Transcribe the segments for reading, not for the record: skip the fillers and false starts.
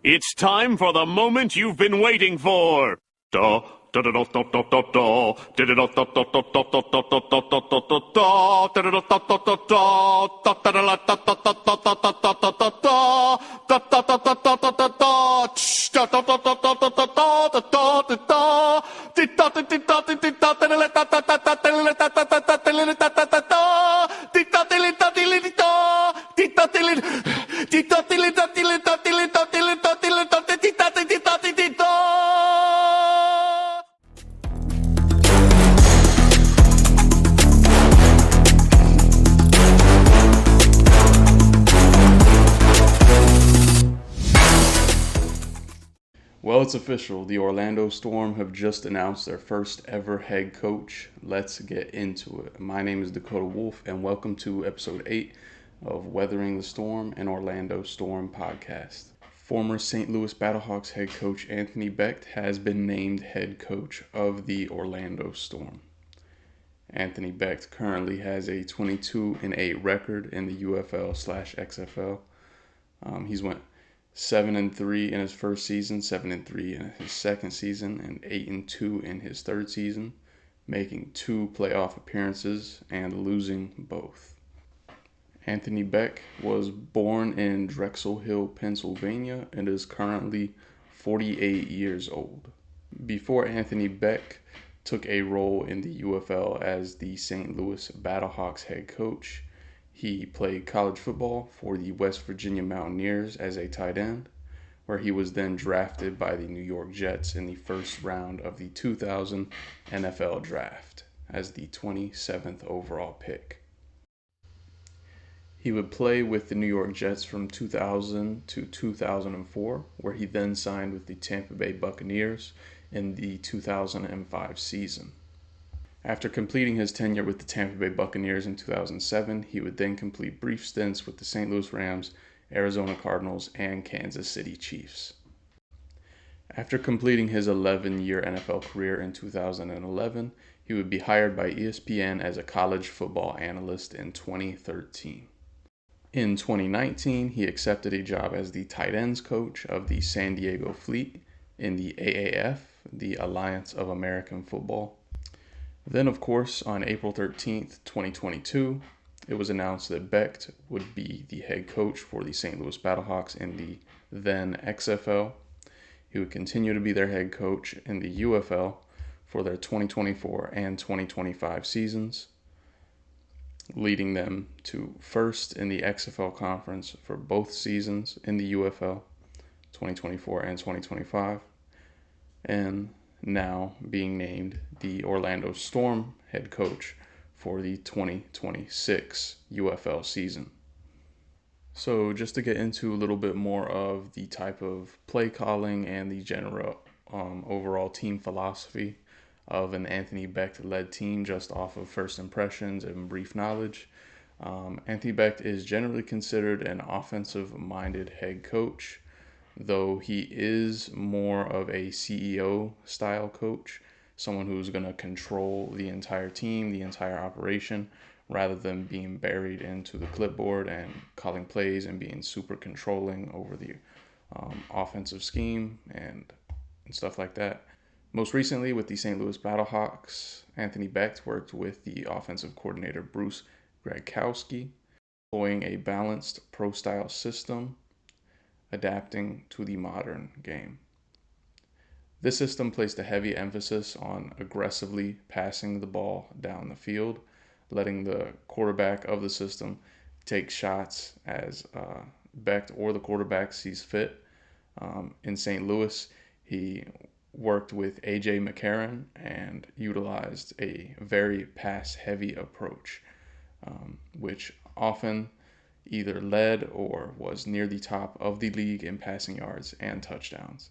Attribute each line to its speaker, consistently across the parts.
Speaker 1: It's time for the moment you've been waiting for. Da da da da da da da da. Da da da da da da da da da da da da da da da. Da da da da da da da. Da da da da da da da da da da da da da da. Da da da da da da da da. Tsh. Da da da da da da da da da da da da da. Di da di di da di di da di da da da da da da da da da da da da da da da. Di da di li da di li di da. Di da di li di da di li da di li da di li da di li da di li da di da di di da di di da.
Speaker 2: Well, it's official. The Orlando Storm have just announced their first ever head coach. Let's get into it. My name is Dakota Wolf, and welcome to episode 8 of Weathering the Storm, an Orlando Storm podcast. Former St. Louis Battlehawks head coach Anthony Becht has been named head coach of the Orlando Storm. Anthony Becht currently has a 22-8 record in the UFL/XFL. He's went 7-3 in his first season, 7-3 in his second season, and 8-2 in his third season, making 2 playoff appearances and losing both. Anthony Becht was born in Drexel Hill, Pennsylvania, and is currently 48 years old. Before Anthony Becht took a role in the UFL as the St. Louis Battlehawks head coach, he played college football for the West Virginia Mountaineers as a tight end, where he was then drafted by the New York Jets in the first round of the 2000 NFL Draft as the 27th overall pick. He would play with the New York Jets from 2000 to 2004, where he then signed with the Tampa Bay Buccaneers in the 2005 season. After completing his tenure with the Tampa Bay Buccaneers in 2007, he would then complete brief stints with the St. Louis Rams, Arizona Cardinals, and Kansas City Chiefs. After completing his 11-year NFL career in 2011, he would be hired by ESPN as a college football analyst in 2013. In 2019, he accepted a job as the tight ends coach of the San Diego Fleet in the AAF, the Alliance of American Football. Then, of course, on April 13th, 2022, it was announced that Becht would be the head coach for the St. Louis Battlehawks in the then XFL. He would continue to be their head coach in the UFL for their 2024 and 2025 seasons, leading them to first in the XFL conference for both seasons in the UFL, 2024 and 2025, and now being named the Orlando Storm head coach for the 2026 UFL season. So just to get into a little bit more of the type of play calling and the general overall team philosophy of an Anthony Becht-led team just off of first impressions and brief knowledge. Anthony Becht is generally considered an offensive-minded head coach, though he is more of a CEO style coach, someone who's going to control the entire team, the entire operation, rather than being buried into the clipboard and calling plays and being super controlling over the offensive scheme and stuff like that. Most recently with the St. Louis Battlehawks, Anthony Becht worked with the offensive coordinator Bruce Gradkowski, employing a balanced pro-style system adapting to the modern game. This system placed a heavy emphasis on aggressively passing the ball down the field, letting the quarterback of the system take shots as Becht or the quarterback sees fit. In St. Louis, he worked with A.J. McCarron and utilized a very pass-heavy approach, which often either led or was near the top of the league in passing yards and touchdowns.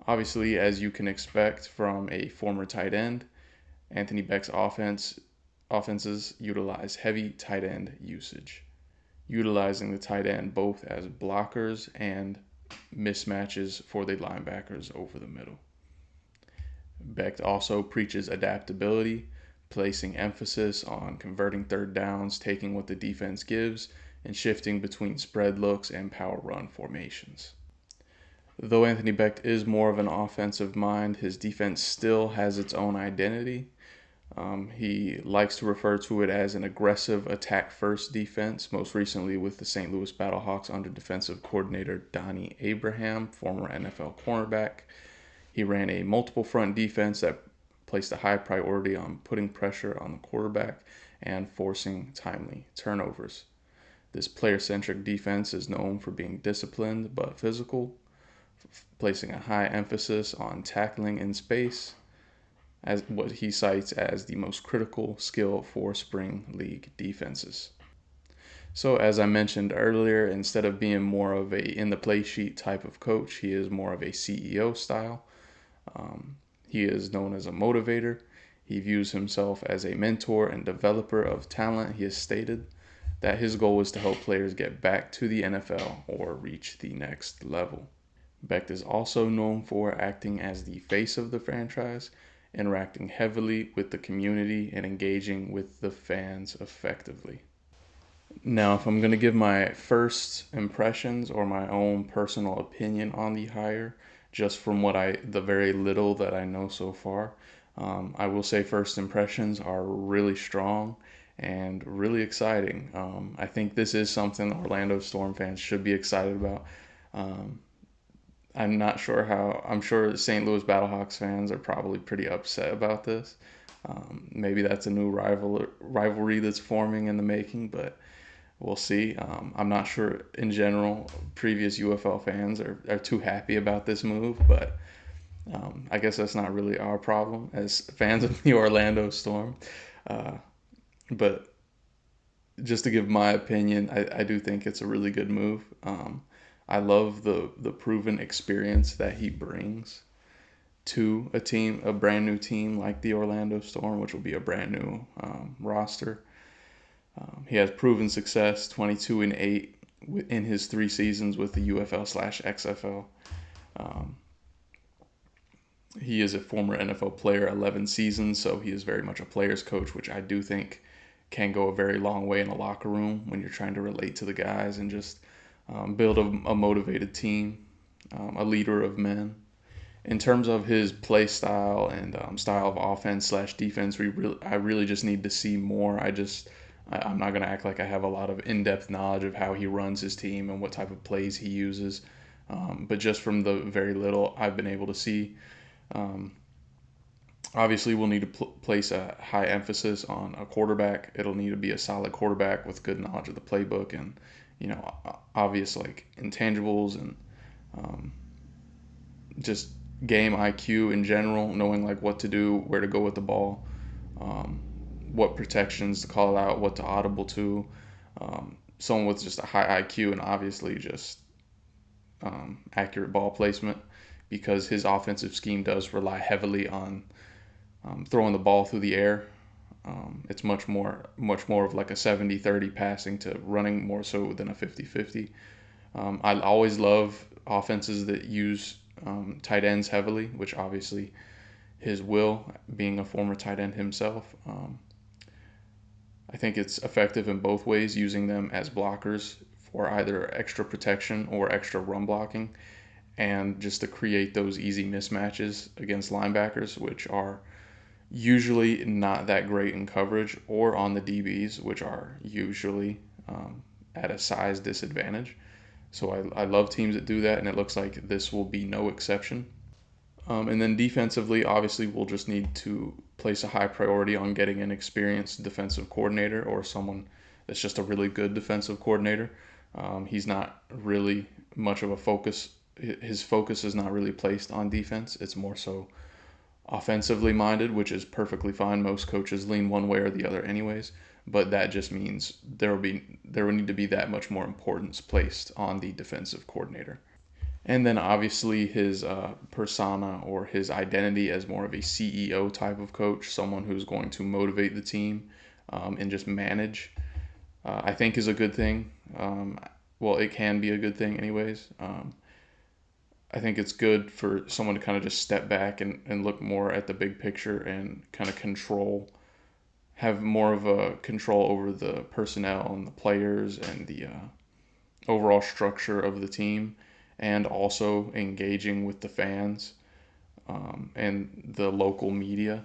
Speaker 2: Obviously, as you can expect from a former tight end, Anthony Becht's offenses utilize heavy tight end usage, utilizing the tight end both as blockers and mismatches for the linebackers over the middle. Becht also preaches adaptability, placing emphasis on converting third downs, taking what the defense gives, and shifting between spread looks and power run formations. Though Anthony Becht is more of an offensive mind, his defense still has its own identity. He likes to refer to it as an aggressive attack first defense, most recently with the St. Louis Battlehawks under defensive coordinator Donnie Abraham, former NFL cornerback. He ran a multiple front defense that placed a high priority on putting pressure on the quarterback and forcing timely turnovers. This player centric defense is known for being disciplined but physical, placing a high emphasis on tackling in space, as what he cites as the most critical skill for spring league defenses. So, as I mentioned earlier, instead of being more of a in the play sheet type of coach, he is more of a CEO style. He is known as a motivator. He views himself as a mentor and developer of talent. He has stated that his goal is to help players get back to the NFL or reach the next level. Becht is also known for acting as the face of the franchise, interacting heavily with the community and engaging with the fans effectively. Now, if I'm going to give my first impressions or my own personal opinion on the hire, just from the very little that I know so far, I will say first impressions are really strong and really exciting. I think this is something Orlando Storm fans should be excited about. Um, I'm not sure how. I'm sure St. Louis Battlehawks fans are probably pretty upset about this. Maybe that's a new rivalry that's forming in the making, but we'll see. I'm not sure in general previous UFL fans are too happy about this move, but I guess that's not really our problem as fans of the Orlando Storm. Uh, but just to give my opinion, I do think it's a really good move. I love the proven experience that he brings to a brand new team like the Orlando Storm, which will be a brand new roster. He has proven success, 22-8 in his 3 seasons with the UFL/XFL. Um, he is a former NFL player, 11 seasons, so he is very much a player's coach, which I do think can go a very long way in a locker room when you're trying to relate to the guys and just build a motivated team, a leader of men. In terms of his play style and style of offense/defense, I really just need to see more. I'm not gonna act like I have a lot of in-depth knowledge of how he runs his team and what type of plays he uses, but just from the very little I've been able to see, um, obviously we'll need to place a high emphasis on a quarterback. It'll need to be a solid quarterback with good knowledge of the playbook and obvious like intangibles and um, just game IQ in general, knowing like what to do, where to go with the ball, um, what protections to call out, what to audible to. Someone with just a high IQ and obviously just accurate ball placement because his offensive scheme does rely heavily on throwing the ball through the air. It's much more of like a 70-30 passing to running more so than a 50-50. I always love offenses that use tight ends heavily, which obviously his will, being a former tight end himself. I think it's effective in both ways, using them as blockers for either extra protection or extra run blocking, and just to create those easy mismatches against linebackers, which are usually not that great in coverage, or on the DBs, which are usually at a size disadvantage. So I love teams that do that, and it looks like this will be no exception. And then defensively, obviously, we'll just need to place a high priority on getting an experienced defensive coordinator or someone that's just a really good defensive coordinator. He's not really much of a focus. His focus is not really placed on defense. It's more so offensively minded, which is perfectly fine. Most coaches lean one way or the other, anyways. But that just means there will need to be that much more importance placed on the defensive coordinator. And then obviously his persona or his identity as more of a CEO type of coach, someone who's going to motivate the team and just manage, I think is a good thing. Well, it can be a good thing, anyways. I think it's good for someone to kind of just step back and look more at the big picture and kind of have more of a control over the personnel and the players and the overall structure of the team and also engaging with the fans and the local media.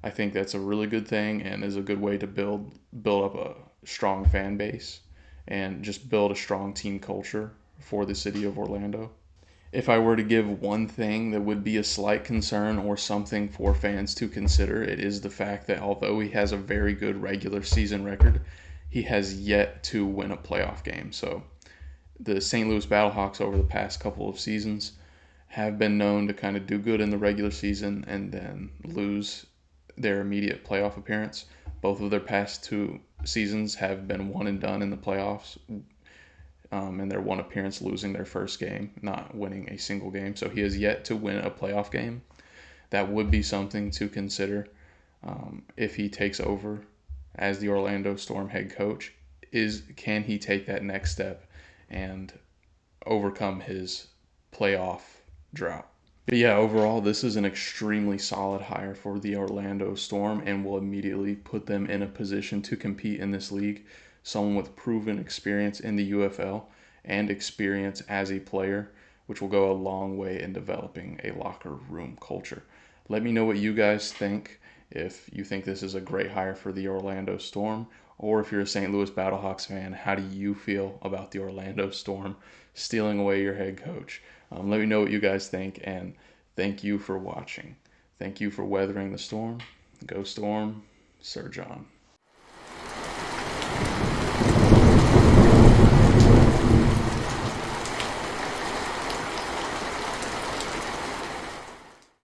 Speaker 2: I think that's a really good thing and is a good way to build up a strong fan base and just build a strong team culture for the city of Orlando. If I were to give one thing that would be a slight concern or something for fans to consider, it is the fact that although he has a very good regular season record, he has yet to win a playoff game. So the St. Louis Battlehawks over the past couple of seasons have been known to kind of do good in the regular season and then lose their immediate playoff appearance. Both of their past two seasons have been one and done in the playoffs, in their one appearance, losing their first game, not winning a single game. So he has yet to win a playoff game. That would be something to consider if he takes over as the Orlando Storm head coach. Can he take that next step and overcome his playoff drought? But yeah, overall, this is an extremely solid hire for the Orlando Storm and will immediately put them in a position to compete in this league. Someone with proven experience in the UFL and experience as a player, which will go a long way in developing a locker room culture. Let me know what you guys think. If you think this is a great hire for the Orlando Storm, or if you're a St. Louis Battlehawks fan, how do you feel about the Orlando Storm stealing away your head coach? Let me know what you guys think, and thank you for watching. Thank you for weathering the storm. Go Storm, Sir John.